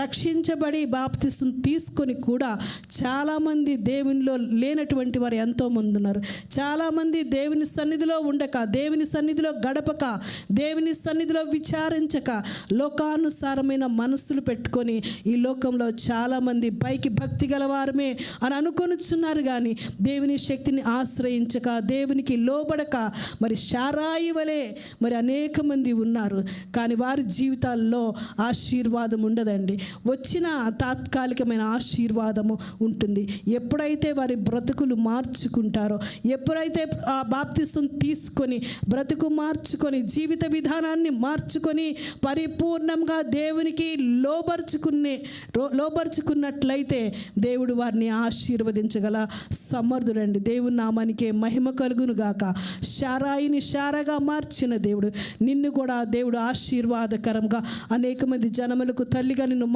రక్షించబడి బాప్తిసం తీసుకొని కూడా చాలామంది దేవునిలో లేనటువంటి వారు ఎంతోమంది ఉన్నారు. చాలామంది దేవుని సన్నిధిలో ఉండక, దేవుని సన్నిధిలో గడపక, దేవుని సన్నిధిలో విచారించక, లోకానుసారమైన మనస్సులు పెట్టుకొని ఈ లోకంలో చాలామంది పైకి భక్తి గలవారమే అని అనుకొనుచున్నారు. కానీ దేవుని శక్తిని ఆశ్రయించక, దేవునికి లోబడక మరి శారాయి వలె మరి అనేక మంది ఉన్నారు. కానీ వారి జీవితాల్లో ఆశీర్వాదం ఉండదండి. వచ్చిన తాత్కాలికమైన ఆశీర్వాదము ఉంటుంది. ఎప్పుడైతే వారి బ్రతుకులు మార్చుకుంటారో, ఎప్పుడైతే ఆ బాప్తిసం తీసుకొని బ్రతుకు మార్చుకొని జీవిత విధానాన్ని మార్చుకొని పరిపూర్ణంగా దేవునికి లోబర్చుకున్నట్లయితే దేవుడు వారిని ఆశీర్వదించగల సమర్థుడండి. దేవుని నామానికే మహిమ కలుగును గాక. శారాయిని శారగా మార్చిన దేవుడు నిన్ను కూడా దేవుడు ఆశీర్వాదకరంగా అనేక మంది జనములకు తల్లిగా నిన్ను